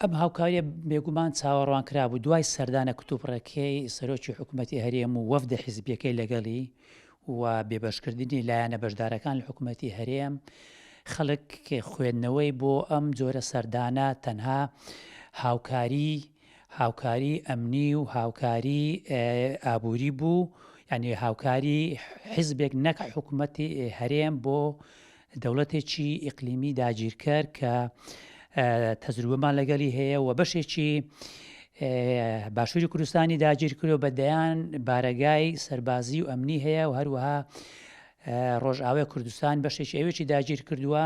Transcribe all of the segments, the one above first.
ئەم هاوکاریە بێگومان چاوەڕوان کرابوو دوای سەردانە کتوپڕەکەی سەرۆکی حکوومەتی هەرێم و وەفدە حیزبیەکەی لەگەڵی و بێبەشکردنی لایەنە بەشدارەکان لە حکوومەتی هەرێم خەڵک خوێندنەوەی بۆ ئەم جۆرە سەردانە تەنها هاوکاری ئەمنی و هاوکاری ئابووری بوو، یعنی هاوکاری حیزبێک نەک حکوومەتی هەرێم بۆ دەوڵەتێکی ئیقلیمی داگیرکەر کە تەجروبەمان لەگەڵی هەیە و بەشێکی باشووری کوردستانی داگیر کردو بەدەیان بارەگای سەربازی و ئەمنی هەیە و هەروەها ڕۆژئاوای کوردستان بەشێکی ئەوێکی داگیر کردووە.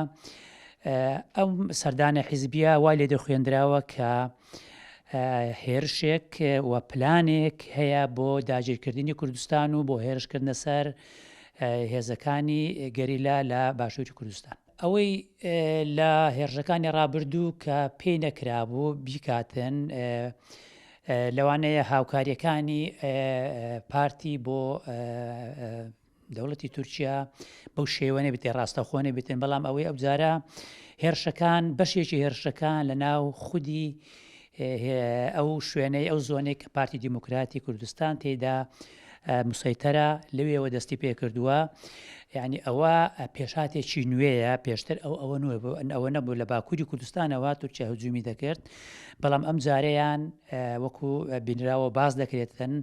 ئەم سەردانە حیزبیە وای لێ دەخوێندراوە کە هێرشێک و پلانێک هەیە بۆ داگیرکردنی کوردستان و بۆ هێرشکردنە سەر هێزەکانی گەریلا لە باشووری کوردستان. ئەوەی لە هێرشەکانی ڕابردوو کە پێی نەکرابوو بیکاتن لەوانەیە هاوکاریەکانی پارتی بۆ دەوڵەتی تورکیا بەو شێوەنە بێتێ ڕاستەخۆنە بێتن، بەڵام ئەوەی ئەو جارە هێرشەکان بەشێکی هێرشەکان لە ناو خودی ئەو شوێنەی ئەو زۆنێک کە پارتی دیموکراتی کوردستان تێدا مسەیتەرە لەوێەوە دەستی پێ کردووە. یعنی ئەوە پێشاتێکی نوێیە، پێشتر ئەوە نەبوو لە باکووری کوردستانەوە تورکیا هجومی دەکرد، بەڵام ئەم جارەیان وەکو بینراوە باز دەکرێتن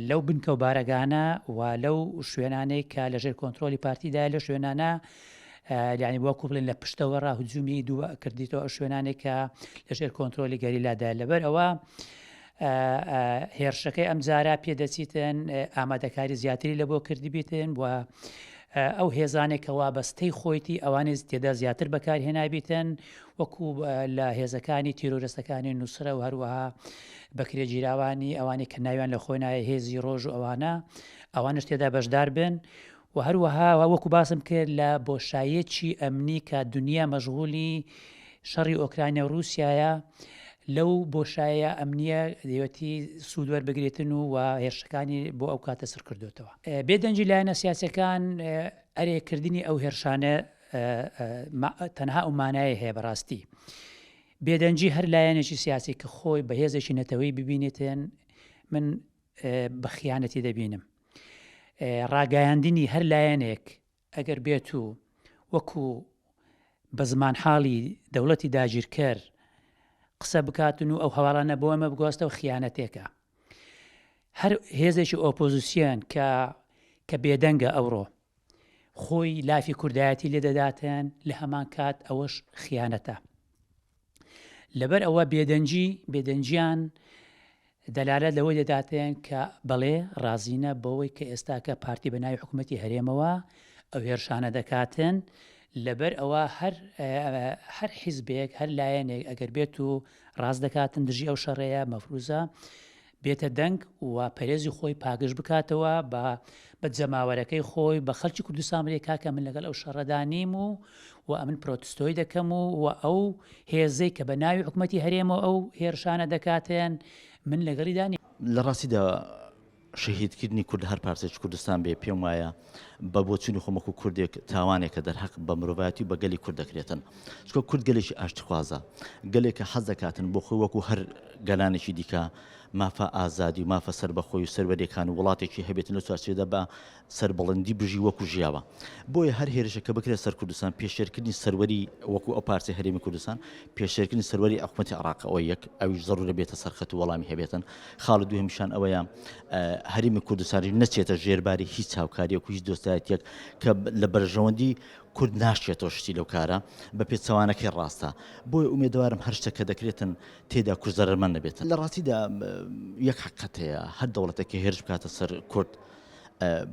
لەو بنکە و بارەگانە و لەو شوێنانەی کە لەژێر کۆنتترۆلی پارتیدا لە شوێنانە یعنی وەکو بڵێن لە پشتەوە ڕاهجومی دوو کردیتەوە ئەو شوێنانێک کە لەژێر کۆنتترۆلی گەریلادا. لەبەر ئەوە هێرشەکەی ئەم جارە پێدەچیتن ئامادەکاری زیاتری لە بۆ کردی بیتن و ئەو هێزانێکەوە بەستەی خۆیتی ئەوانێ تێدا زیاتر بەکارهێنابیتن وەکو لە هێزەکانی تیرۆرستەکانی نووسرە و هەروەها بەکرێگیراوانی ئەوانەی کە ناویان لە خۆی نایە هێزی ڕۆژ و ئەوانش تێدا بەشدار بن و هەروەها وەکو باسم کرد لە بۆشایەکی ئەمنی کە دنیا مەشغولی شەڕی ئۆکراینە و رووسایە لەو بۆشایە ئەمنیە دەیەوێتی سوودوەر بگرێتن و هێرشەکانی بۆ ئەو کاتە سەر کردوێتەوە. بێدەنجی لایەنە سیاسەکان ئەرێکردنی ئەو هێرشانە تەنها ئەو مانایە هەیە بەڕاستی. بێدەنجی هەر لایەنێکی سیاسی کە خۆی بە هێزێکی نەتەوەی ببینێتن من بە خیانەتی دەبینم. ڕاگەیاندنی هەر لایەنێک ئەگەر بێت و وەکو بە زمان حاڵی دەوڵەتی داگیرکەر قسە بکاتن و ئەو هەواڵانە بۆ ئەمە بگواستەوە خیانەتێکە. هەر هێزێکی ئۆپۆزیسیۆن کە بێدەنگە ئەوڕۆ خۆی لافی کوردایەتی لێ دەداتن لە هەمان کات ئەوەش خیانەتە. لەبەر ئەوە بێدەنجیان دەلالەت لەوەی دەداتێن کە بەڵێ ڕازینە بەوەی کە ئێستاکە پارتی بە ناوی حکوومەتی هەرێمەوە ئەو هێرشانە دەکاتن. لەبەر ئەوە هەر حیزبێک هەر لایەنێک ئەگەر بێت و ڕاست دەکاتن دژی ئەو شەڕەیە مەفروزە بێتە دەنگ و پەرێزی خۆی پاگەش بکاتەوە بە جەماوەرەکەی خۆی بە خەڵکی کوردستان بڵێ کاکە من لەگەڵ ئەو شەڕەدا نیم و ئەمن پرۆتستۆی دەکەم و ئەو هێزەی کە بە ناوی حکوومەتی هەرێمەوە ئەو هێرشانە دەکاتێن من لەگەڵی دانی. لە ڕاستیدا شەهیدکردنی کورد هەر پارچێکی کوردستان بێ پێم وایە بە بۆچوونی خۆمەکو کوردێک تاوانێکە دەرحەق بە مرۆڤایەتی بە گەلی کورد دەکرێتن. چکە کورد گەلێکی ئاشتخوازە، گەلێکە حەز دەکاتن بۆ خۆی وەکو هەر گەلانێکی دیکە مافە ئازادی و مافە سەر بەخۆی و سەروەریەکان و وڵاتێکی هەبێتن لە چوارچێدا بە سەربەڵندی بژی وەکو ژیاوە. بۆیە هەر هێرشەکە بکرێت سەر کوردستان پێشێرکردنی سەروەری وەکو ئەو پارچەی هەرێمی کوردستان پێشێرکردنی سەروەری حکوومەتی عێراق ئەوە یەک ئەویش ضرورە بێتە سەرخەت و وەڵامی هەبێتن. خاڵ دووهەمیشان ئەوەیە هەرێمی کوردستانی نەچێتە ژێرباری هیچ هاوکاریەک و هیچ دۆستایەتێک کە لە بەرژەوەندی کورد ناشێتەوە شتی لەو کارە بە پێچەوانەکەی ڕاستە. بۆیە ئومێدوارم هەر شتێکە دەکرێتن تێدا کورد زەرمەند نەبێتن. لە ڕاستیدا یەک حقیقەت هەیە هەر دەوڵەتێکی هێرش بکاتە سەر کورد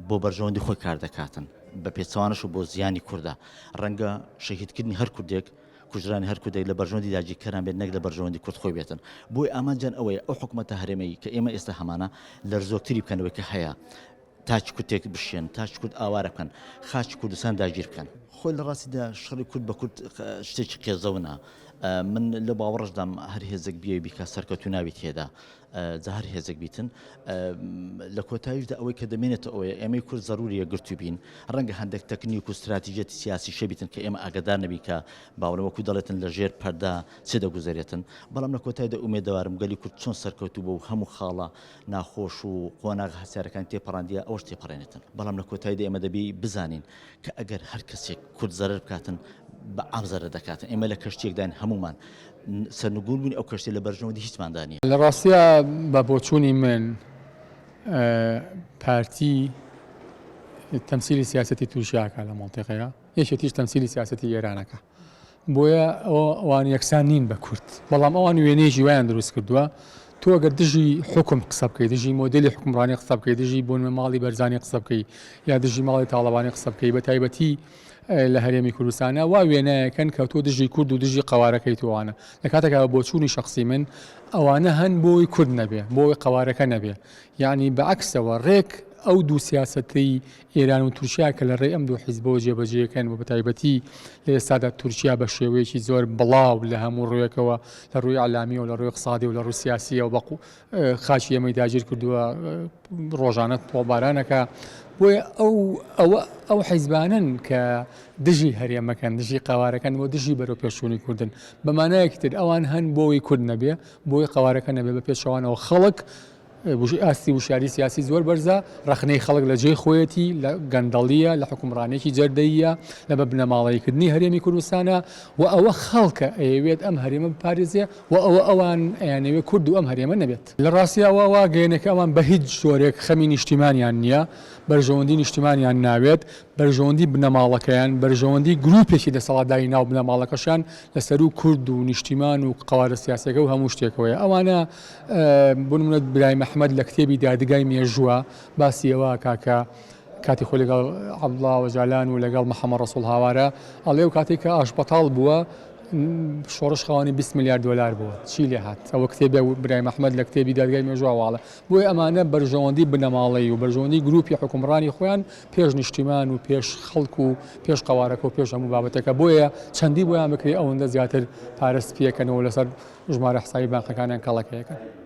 بۆ بەرژەوەندی خۆی کار دەکاتن بە پێچەوانش و بۆ زیانی کوردە. ڕەنگە شەهیدکردنی هەر کوردێک کوژرانی هەر کوردێک لە بەرژەوەندی داگیرکەران بێت نەک لە بەرژەوەندی کورد خۆی بێتن. بۆی ئامانجان ئەوەیە ئەو حکوومەتە هەرێمەیی کە ئێمە ئێستا هەمانە لەرزۆکتری بکەنەوەی کە هەیە تاچ کوردێک بشێن تاچ کورد ئاوارە بکەن خاچ کوردستان داگیر بکەن. خۆی لە ڕاستیدا شەڕی کورد بە کورد شتێکی قێزەونە من لە باوەڕشدام هەر هێزێک بیە بیکە سەرکەوتو ناوی تێدا جا هەر هێزێک بیتن لە کۆتاییشدا ئەوەی کە دەمێنێتە ئەوەیە ئێمەی کورد ضروریە گرتو بین ڕەنگە هەندێک تەکنیک و استراتیژەتی سیاسی شەبیتن کە ئێمە ئاگادار نەبی کە باوەڕەوەکو دەڵێتن لە ژێر پەردا چێ دەگوزارێتن بەڵام لە کۆتاییدا ئومێدەوارم گەلی کورد چۆن سەرکەوتو بە و هەموو خاڵە ناخۆش و قۆناغ هەسارەکان تێپەڕاندیە ئەوەش تێپەڕێنێتن بەڵام لە کۆتاییدا ئێمە دەبی بزانین کە ئەگەر هەر کەسێک کورد زەرەر بکاتن بە ئامزەرە دەکاتن ئێمە لە کەشتێکدان هەمومان سەرنگون بوون ئەو کەشتێ لە بەرژەوەندی هیچماندانیە لە ڕاستیە بە بۆچوونی من پارتی تەمسیلی سیاسەتی تووشیاکە لە مۆنتێقەیە یەکێتیش تەمسیلی سیاسەتی ئێرانەکە بۆیە ئەوان یەکسان نین بە کورد بەڵام ئەوان وێنەیەکی وایان دروست کردووە تۆ ئەگەر دژی حکم قسە بکەی دژی مۆدلی حکومڕانی قسە بکەی دژی بوونمە ماڵی بەرزانی قسە بکەی یا دژی ماڵی تاڵەبانی قسە بکەی بە تایبەتی لە هەرێمی کوردستانە وا وێنەیەکەن کە تۆ دژی کورد و دژی قەوارەکەی توانە لە کاتێکا بۆچوونی شخصی من ئەوانە هەن بۆی کورد نەبێ بۆی قەوارەکە نەبێ یعنی بەعکسەوە ڕێک ئەو دوو سیاسەتی ئێران و تورکیا کە لە ڕێ ئەم دوو حیزبەوە جێبەجێەکەن و بە تایبەتی لە ئێستادا تورکیا بە شێوەیەکی زۆر بڵاو لە هەموو ڕوویەکەوە لە ڕووی علامی و لە ڕووی اقتصادی و لە ڕووی سیاسی و بەقو خاچی ئەمەی داگیر کردووە ڕۆژانە تۆڵبارانەکە بۆیە ئەو حیزبانن کە دژی هەرێمەکەن دژی قەوارەکەن بۆ دژی بەرەو پێشوونی کوردن بەمانایەکی تر ئەوان هەن بۆی کورد نەبێ بۆی قەوارەکە نەبێ بە پێشەوانەوە خەڵک ئاستی وشاری سیاسی زۆر بەرزە ڕخنەی خەڵک لە جێی خۆیەتی لە گەندەڵیە لە حکومڕانێکی جەردەیە لە بە بنەماڵەیکردنی هەرێمی کوردستانە و ئەوە خەڵکە ئەیەوێت ئەم هەرێمە بپارێزێ و ئەوان ئەیانەوێت کورد و ئەم هەرێمە نەبێت لە ڕاستیەوە وا گەیەنەکە ئەوان بە هیچ جۆرێک خەمی نیشتیمانیان نییە بەرژەوەندی نیشتیمانیان ناوێت بەرژەوەندی بنەماڵەکەیان بەرژەوەندی گروپێکی دەسەڵاتداری ناو بنەماڵەکەشان لەسەر و کورد و نیشتیمان و قەوارە سیاسەکە و هەموو شتێکەوەیە ئەوانە بنمونەت برای محەممەد لە کتێبی دادگای مێژووە باسیەوە کاکە کاتی خۆ لەگەڵ عەبدوڵڵا وەجالان و لەگەڵ محەممەد ڕەسوڵ هاوارە ئەڵێ و کاتێک کە ئاشپەتاڵ بووە شۆڕش خەوانی 20 میلیارد دلار بووە چی لێ هات ئەوە کتێبی برای محەممەد لە کتێبی دادگای مێژوواڵە بۆی ئەمانە بەرژەوەندی بنەماڵی و بەرژەوەندی گروپی حکومڕانی خۆیان پێش نیشتیمان و پێش خەڵک و پێش قەوارەکە و پێش هەموو بابەتەکە بۆیە چەندی بۆیان بکرێ ئەوەندە زیاتر پارەست پێکەنەوە لەسەر ژمارە حسابی بانقەکانیان کەڵەکەیەکەن